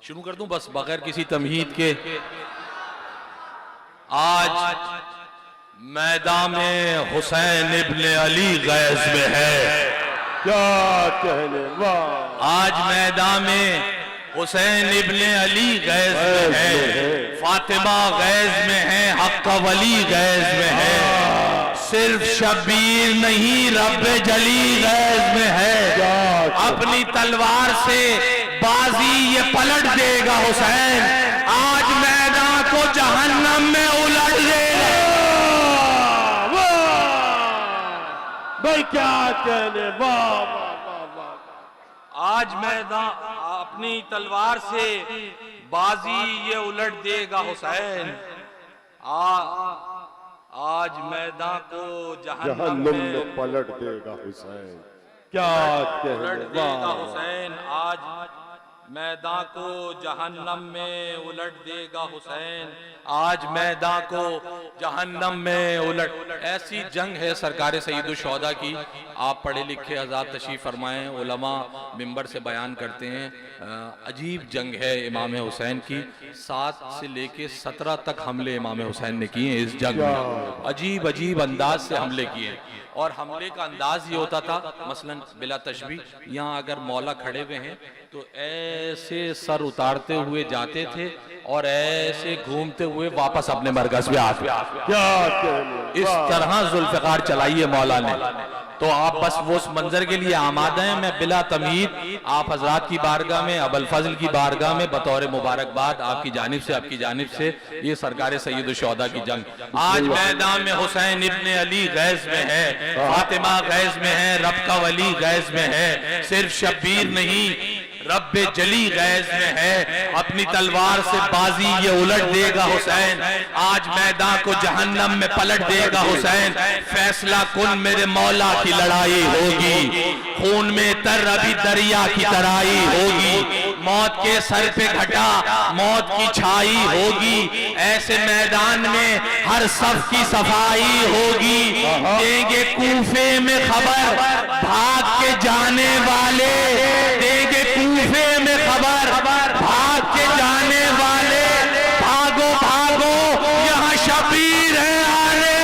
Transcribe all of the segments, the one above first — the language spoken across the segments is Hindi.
शुरू कर दूं बस बगैर किसी तमहीद के। आज मैदान में हुसैन इब्ने अली गैज़ में है। क्या कहने, वाह। आज मैदान में हुसैन इब्ने अली गैज़ में है, फातिमा गैज़ में है, हक्का वली गैज़ में है। सिर्फ शब्बीर नहीं रब जली गैज़ में है। अपनी तलवार से बाजी ये पलट देगा हुसैन। आज मैदान को जहन्नम में उलट देगा। भाई क्या कहने, वाह वाह वाह। आज मैदान अपनी तलवार से बाजी ये उलट देगा हुसैन। आज मैदान को जहन्नम में पलट देगा हुसैन। क्या कहने, उलट देगा हुसैन। आज मैदान को जहन्नम में उलट देगा हुसैन। आज मैदान को जहन्नम में उलट। ऐसी जंग है सरकार सईदुल शुहदा की। आप पढ़े लिखे हज़रात तशरीफ़ फरमाएं, उलमा मिंबर से बयान करते हैं। अजीब जंग है इमाम हुसैन की। 7 से लेके 17 तक हमले इमाम हुसैन ने किए इस जंग में। अजीब अजीब अंदाज से हमले किए। और हमले का अंदाज ये होता था, मसलन बिला तशबीह, यहाँ अगर मौला खड़े हुए हैं तो ऐसे सर उतारते हुए जाते थे और ऐसे घूमते हुए वापस अपने मरकज पे आते। क्या कहने, इस तरह जुल्फ़िकार चलाई है मौला ने। तो आप बस वो उस मंजर के लिए आमादा हैं। मैं बिला तमीद आप हजरात की बारगाह में, अबुल फजल की बारगाह में बतौर मुबारकबाद आपकी जानिब से ये सरकार सईदुल शुहदा की जंग। आज मैदान में हुसैन इब्ने अली गैज़ में है, फातिमा गैज़ में है, रब्का वली गैज़ में है। सिर्फ शब्बीर नहीं रब्बे जली गैज़ में है। अपनी तलवार से बाजी ये उलट देगा हुसैन। आज मैदान को जहन्नम में पलट देगा हुसैन। फैसला कुन मेरे मौला की लड़ाई होगी। खून में तर अभी दरिया की तराई होगी। मौत के सर पे घटा मौत की छाई होगी। ऐसे मैदान में हर सफ की सफाई होगी। देंगे कूफे में खबर भाग के जाने वाले। देंगे कूफे में खबर भाग के जाने वाले। भागो भागो यहाँ शब्बीर है आने।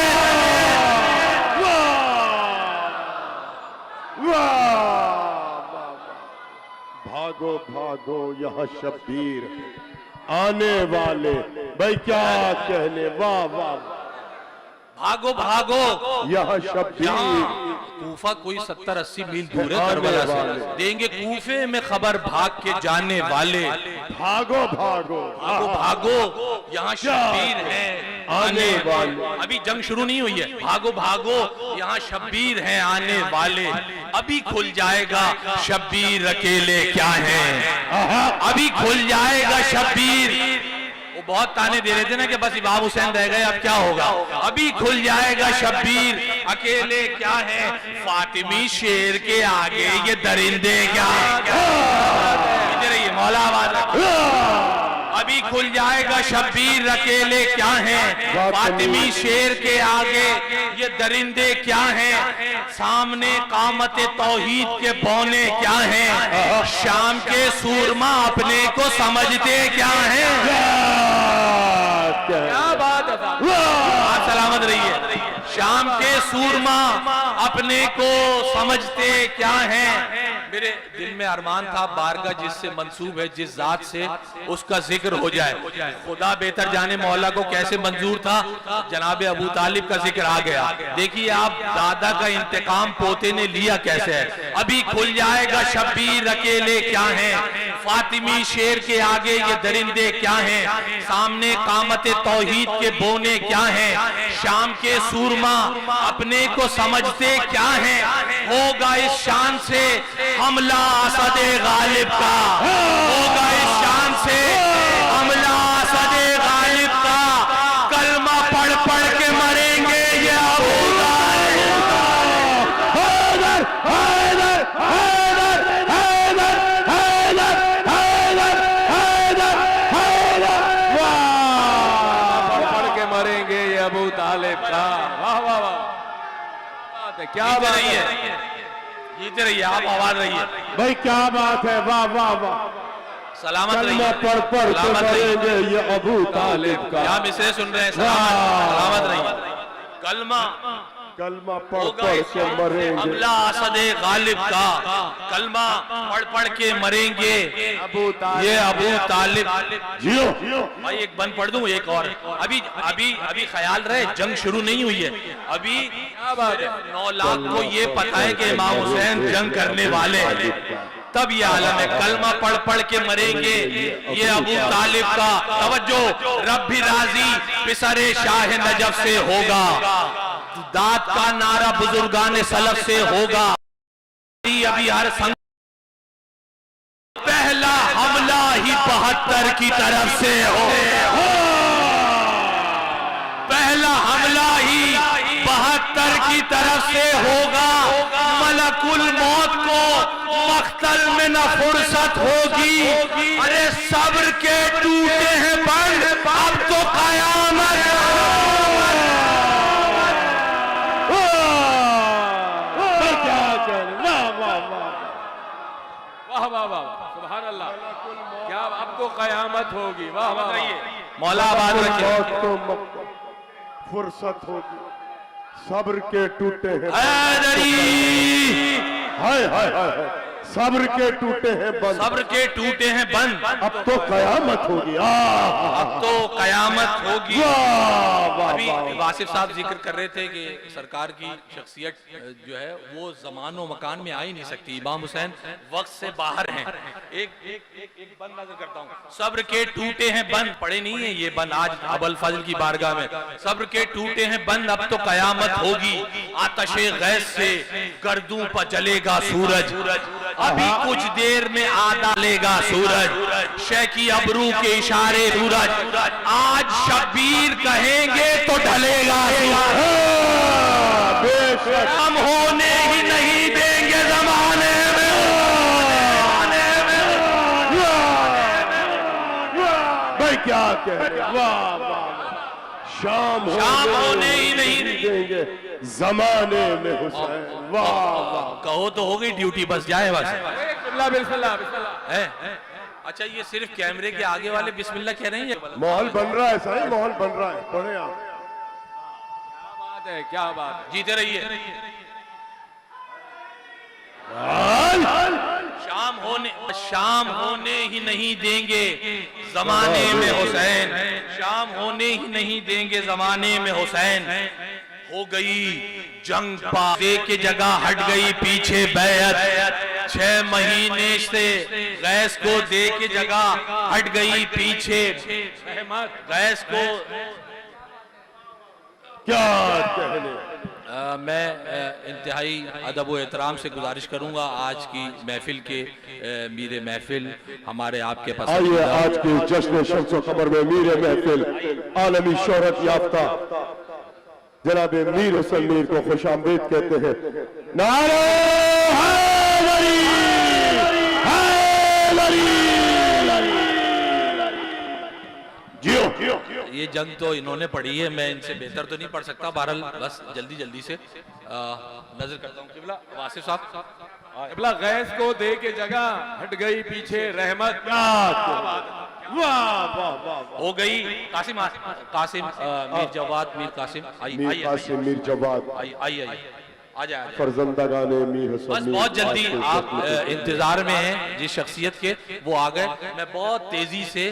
भागो भागो यहाँ शब्बीर आने वाले। भाई क्या कहने, वाह वाह। भागो भागो यहाँ शब्बीर, कूफा कोई 70-80 मील दूर है करबला से। देंगे कूफे में खबर भाग के जाने वाले। भागो भागो भागो भागो यहाँ शब्बीर है आने वाले। अभी जंग शुरू नहीं हुई है। भागो भागो यहाँ शब्बीर है आने वाले। अभी खुल जाएगा शब्बीर अकेले क्या है। अभी खुल जाएगा शब्बीर। वो बहुत ताने दे रहे थे ना कि बस इमाम हुसैन रह गए, अब क्या होगा। अभी खुल जाएगा शब्बीर अकेले क्या है। फातिमी शेर के आगे ये दरिंदे क्या। इधर ये मौला आवाज। अभी खुल जाएगा शब्बीर अकेले क्या है। फातिमी शेर के आगे ये दरिंदे क्या हैं। सामने कामत तौहीद के बौने क्या हैं। शाम के सूरमा अपने को समझते क्या हैं। क्या बात है, आप सलामत रहिए। शाम के सूरमा अपने को समझते क्या हैं। मेरे दिल में अरमान था बारगाह जिससे मंसूब है, जिस जात से, उसका जिक्र हो जाए। खुदा बेहतर जाने मौला को कैसे मंजूर था। जनाब अबू तालिब का जिक्र आ गया। देखिए आप दादा का इंतकाम पोते ने लिया कैसे है। अभी खुल जाएगा शब्बीर अकेले क्या है। फातिमी शेर के आगे ये दरिंदे क्या हैं। सामने कामत तौहीद के बोने क्या हैं। शाम के सूरमा अपने को समझते क्या हैं। होगा इस शान से हमला असदे गालिब का। होगा इस शान से हमला असदे गालिब का। कलमा पढ़ पढ़ के मरेंगे ये अबू तालिब। हैदर हैदर हैदर हैदर हैदर हैदर हैदर हैदर। वाह, पढ़ पढ़ के मरेंगे ये अबू तालिब का। वाह वाह वाह, क्या बात है। जीते रहिए आप, आवाज रहिए। भाई क्या बात है, वाह वाह वाह। सलामत कलमा रहिए, पढ़ पढ़ के सलामत रहिए। मरेंगे ये अबू तालिब का। यहाँ मिसरे सुन रहे हैं, सलामत रहिए। कलमा कलमा पढ़ होगा पढ़ इस के मरेंगे हमला असदे गालिब का, कलमा पढ़ पढ़ के मरेंगे ये अबू तालिब। जियो भाई एक बंद पढ़ दूं, एक और। अभी अभी अभी ख्याल रहे जंग शुरू नहीं हुई है, अभी 9 लाख को ये पता है कि इमाम हुसैन जंग करने वाले हैं, तब ये आलम है। कलमा पढ़ पढ़ के मरेंगे ये अबू तालिब का। तवज्जो, रब भी राजी पिसरे शाह नजफ से होगा, दाद का नारा बुजुर्गान सलफ से होगा। अभी हर संग पहला हमला ही 72 की तरफ से हो, पहला हमला ही 72 की तरफ से होगा। मलकुल मौत को मख्तल में न फुर्सत होगी। अरे सब्र के टूटे हैं बंद, अब तो कयामत। वाह वाह वाह, सुभान अल्लाह, क्या अब तो कयामत होगी। वाह वाह, मौला आबाद रखिए। मौत को फुर्सत होगी, सब्र के टूटे हैं हैदरी, हाय हाय हाय, सब्र के टूटे हैं बंद, सब्र के टूटे हैं बंद, अब तो कयामत होगी। अब तो कयामत होगी। वाह वाह अभी वाह। वासिफ साहब जिक्र कर रहे थे कि सरकार की शख्सियत जो है वो जमान व मकान में आ ही नहीं सकती। इमाम हुसैन वक्त से बाहर हैं। एक बंद नजर करता हूँ, सब्र के टूटे हैं बंद, पढ़े नहीं है ये बंद आज अबुल फजल की बारगाह में। सब्र के टूटे हैं बंद, अब तो कयामत होगी। आतशे गैस से गर्दों पर जलेगा सूरज, अभी कुछ देर में आ डालेगा सूरज। शह की अबरू के इशारे सूरज, आज शब्बीर कहेंगे तो ढलेगा सूरज। हम होने ही नहीं देंगे जमाने में, भाई क्या कह रहे हैं? वाह वाह, शाम होने ही नहीं देंगे जमाने में हुसैन। वाह वाह, कहो तो हो गई ड्यूटी, बस जाए बस बिस्मिल्लाह बिस्मिल्लाह बिस्मिल्लाह। है। अच्छा ये सिर्फ कैमरे के आगे वाले बिस्मिल्लाह कह रहे हैं? माहौल बन रहा है, सही माहौल बन रहा है। पढ़े आप, क्या बात है, क्या बात है। जीते रहिए। शाम होने ही नहीं देंगे जमाने में हुसैन, शाम होने ही नहीं देंगे जमाने में हुसैन। हो गई जंग पादे के जगह हट गई पीछे बैत, 6 महीने से गैस को दे के जगह हट गई पीछे गैस को। क्या कहने। मैं इंतहाई अदब व एहतराम से गुजारिश करूंगा आज की महफिल के मीरे महफिल हमारे आपके पास। आइए आज के जश्न शम्स कमर में मीर महफिल आलमी शोहरत याफ्ता जनाब मीर हुसैन मीर को खुशामदीद कहते हैं। नारे हैदरी, हैदरी। जियो ये जंग तो इन्होंने पढ़ी है, मैं इनसे बेहतर तो नहीं पढ़ सकता। बहरहाल बस जल्दी जल्दी से नजर करता हूँ। किबला वासिफ साहब, किबला गैस को दे के जगह हट गई पीछे रहमत। वाह वाह वाह। हो गई कासिम मीर जवाद मीर कासिम मीर कासिम मीर जवाद आइए आ जाए। फरजंदागाने मीर हुसैन। बस बहुत जल्दी आप इंतजार में हैं जिस शख्सियत के, वो आ गए। मैं बहुत तेजी से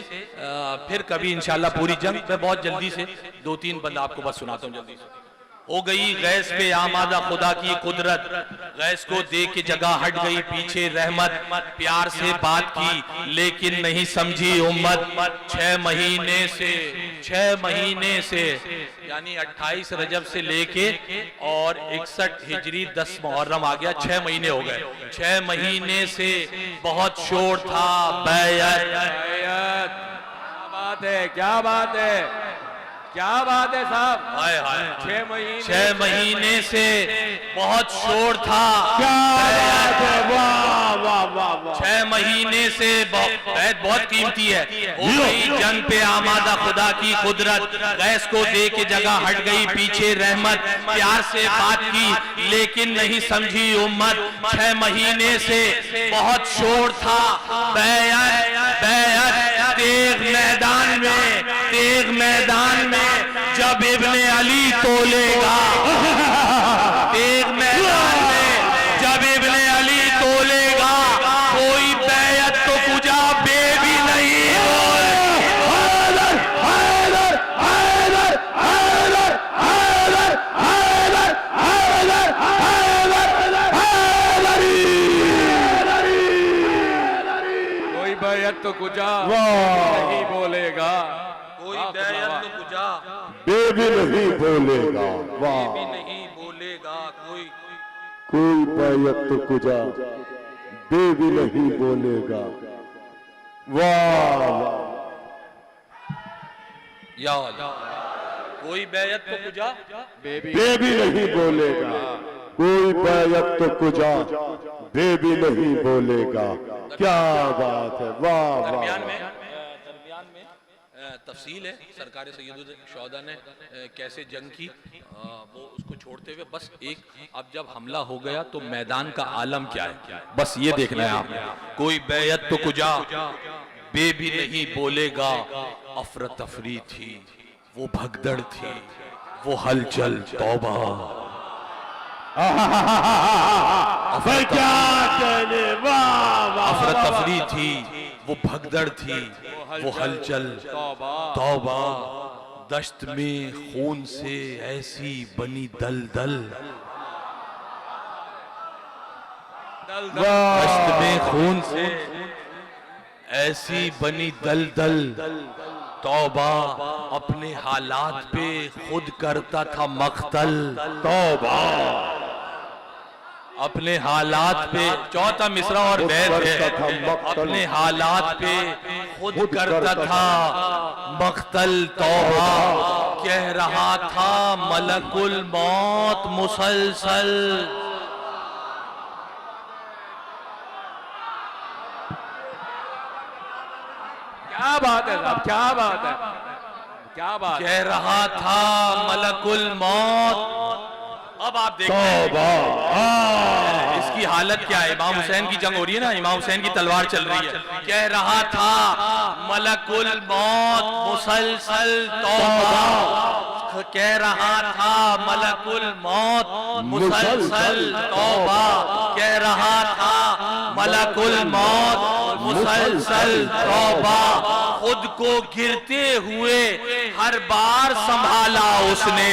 फिर कभी इंशाल्लाह पूरी जंग मैं बहुत जल्दी से 2-3 बंद आपको बस सुनाता हूँ जल्दी से। हो गई गैस पे आमादा खुदा की कुदरत, गैस को दे के जगह हट गई पीछे रहमत। प्यार से बात की लेकिन नहीं समझी उम्मत। 6 महीने से यानी 28 रजब से लेके और 61 हिजरी 10 मुहर्रम आ गया, 6 महीने हो गए। 6 महीने से बहुत शोर था बैत। क्या बात है, क्या बात है, क्या बात है साहब। हाय हाय 6 महीने से बहुत शोर था। क्या बात है, वाह वाह वाह वाह। 6 महीने से बहुत कीमती है। हो गई जंग पे आमादा खुदा की कुदरत, गैस को दे के जगह हट गई पीछे रहमत। प्यार से बात की लेकिन नहीं समझी उम्मत। 6 महीने से बहुत शोर था बैत। बैअत तेग मैदान में जब इब्ने अली तोलेगा, तेग मैदान में जब इब्ने अली तोलेगा, कोई बैअत तो कुजा बे भी नहीं बैयत तो कुजा नहीं बोलेगा, कोई बैयत तो कुजा बे भी नहीं बोलेगा। वाह, भी नहीं बोलेगा कोई बैयत तो कुजा बे भी नहीं बोलेगा। वाह, या अल्लाह, कोई बैयत तो कुजा बे भी नहीं बोलेगा, कोई बैयत तो कुजा बे भी नहीं बोलेगा। क्या बात है, वाह दरमियान वाह। में तफसील है सरकार सैयदुल शोहदा ने कैसे जंग की, वो उसको छोड़ते हुए बस एक, अब जब हमला हो गया तो मैदान का आलम क्या है, बस ये देखना है आपने। कोई बैयत तो कुजा बे भी नहीं बोलेगा, अफरा तफरी थी, वो भगदड़ थी, वो हलचल, तौबा, क्या कहने, वाह वाह। अफरा तफरी थी, वो भगदड़ थी, वो हलचल, तौबा, दश्त में खून से ऐसी बनी दलदल, दश्त में खून से ऐसी बनी दलदल, तौबा, अपने हालात पे खुद करता था मख्तल, तौबा, अपने हालात पे, चौथा मिसरा और बैत है, अपने हालात पे खुद करता था मख्तल, तौबा, कह रहा था मलकुल मौत मुसलसल। क्या बात है साहब, क्या बात है, क्या बात, कह रहा था मलकुल मौत। अब आप देखिए इसकी हालत क्या है, इमाम हुसैन की जंग हो रही है ना, इमाम हुसैन की तलवार चल रही है, कह रहा था मलकुल मौत मुसलसल तौबा, कह रहा था मलकुल मौत मुसलसल तौबा, कह रहा था मलकुल मौत मुसलसल तौबा, खुद को गिरते हुए हर बार संभाला उसने,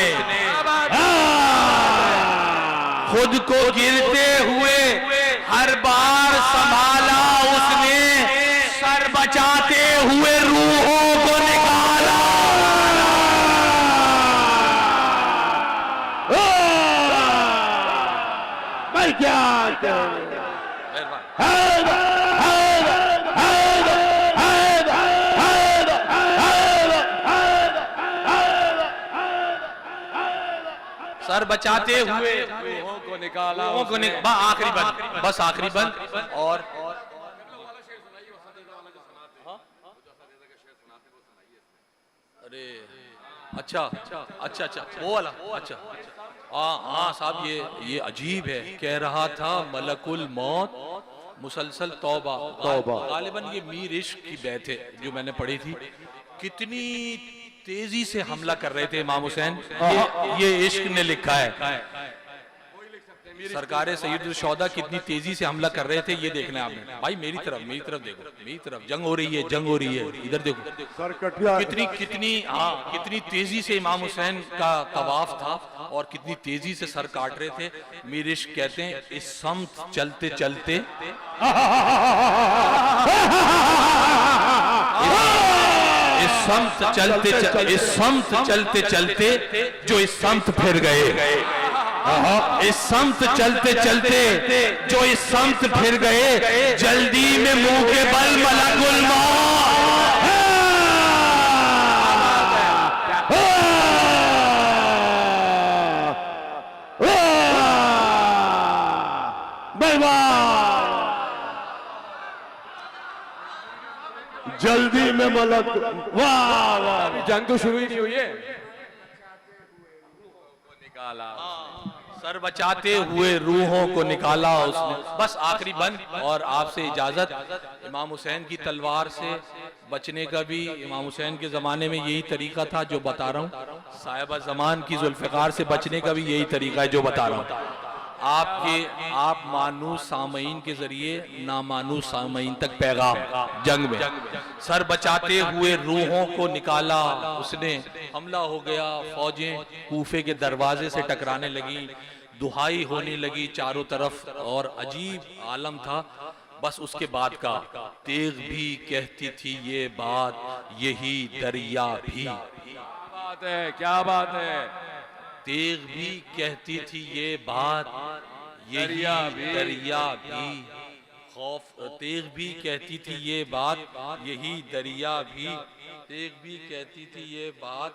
खुद को गिरते हुए हर बार संभाला उसने, सर बचाते हुए रूहों को निकाला। मैं क्या सर बचाते हुए रूहों को निकाला, आखिरी बंद, बस आखिरी बंद। और अरे अच्छा अच्छा अच्छा वो वाला, अच्छा हाँ साहब, ये अजीब है, कह रहा था मलकुल मौत मुसलसल तौबा, गालिबन ये मीर इश्क की बैत है जो मैंने पढ़ी थी। कितनी तेजी से हमला कर रहे थे इमाम हुसैन, ये इश्क ने लिखा है, सरकारे सैयदुल शोहदा कितनी तेजी से हमला कर रहे थे, ये देखना है आपने। भाई मेरी तरफ देखो, मेरी तरफ जंग हो रही है, इधर देखो, कितनी तेजी से इमाम हुसैन का तवाफ था और कितनी तेजी से सर काट रहे थे। मीर इश्क कहते हैं इस समत चलते चलते इस समत चलते चलते जो इस समत फिर गए, इस समत चलते चलते जो इस समत फिर गए, जल्दी में मुंह के बल मलकुल मौत। जल्दी में मलक, वाह वाह, जंग तो शुरू ही नहीं हुई है, निकाला सर बचाते हुए रूहों को निकाला उसने। बस आखिरी बंद, और आपसे इजाजत। इमाम हुसैन की तलवार से बचने का भी इमाम हुसैन के जमाने में यही तरीका था जो बता रहा हूँ, साहिबा जमान की जुल्फ़िकार से बचने का भी यही तरीका है जो बता रहा हूँ। आप मानूस सामईन के जरिए नामानूस सामईन तक पैगाम जंग में। सर बचाते हुए रूहों को निकाला उसने, हमला हो गया, फौजें कूफे के दरवाजे से टकराने लगी, दुहाई होने लगी चारों तरफ, और अजीब आलम था। बस उसके बाद का, तेग भी कहती थी ये बात, यही दरिया भी। बात है, क्या बात है। तेग भी कहती थी ये बात, यही दरिया भी। खौफ, तेग भी कहती थी ये बात, यही दरिया भी। तेग भी कहती थी ये बात,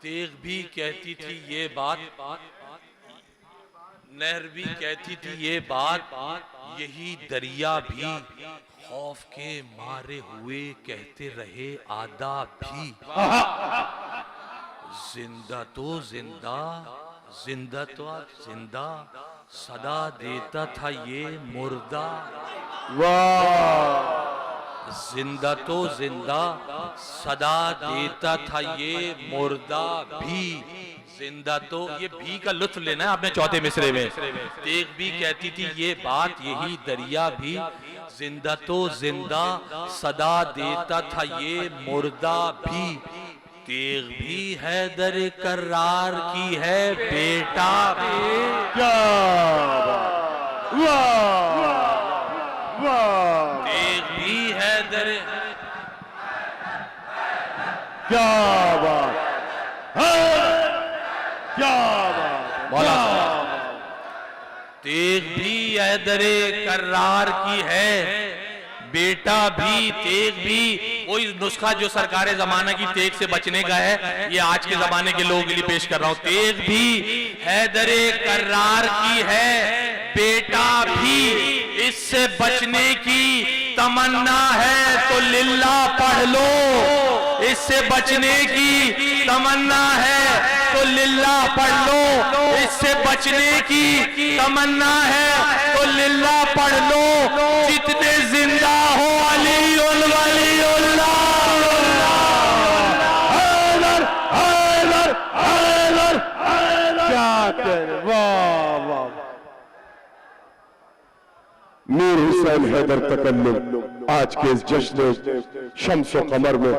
तेग भी कहती थी ये बात, नहर भी कहती थी ये बात, यही दरिया भी। खौफ के मारे हुए कहते रहे आदा भी। जिंदा तो जिंदा, जिंदा तो जिंदा, सदा देता था ये मुर्दा। वाह, जिंदा तो जिंदा, सदा देता था ये मुर्दा भी। जिंदा तो, ये भी का लुत्फ लेना है आपने चौथे मिसरे में। तेग भी कहती थी ये बात, यही दरिया भी। जिंदा तो जिंदा, सदा देता था ये मुर्दा भी। तेग भी हैदर करार की है बेटा भी। क्या बात, वाह वाह, तेग भी हैदर, क्या बात है, क्या बात, मौला तेग भी हैदरे करार की है बेटा भी। तेग भी वही नुस्खा जो सरकार जमाना की तेग से बचने का है, ये आज के जमाने के लोगों के लिए पेश कर रहा हूं। तेग भी हैदरे करार की है बेटा भी, इससे बचने की तमन्ना है तो लिल्ला पढ़ लो। इससे बचने की तमन्ना है तो लिल्ला पढ़ लो। इससे बचने की तमन्ना है तो लिल्ला पढ़ लो। जितने जिंदा हो अली उल वली उल्लाह। हैदर हैदर हैदर हैदर, क्या कह, वाह वाह। मीर हुसैन हैदर तकल्लुम आज के इस जश्न शम्स व कमर में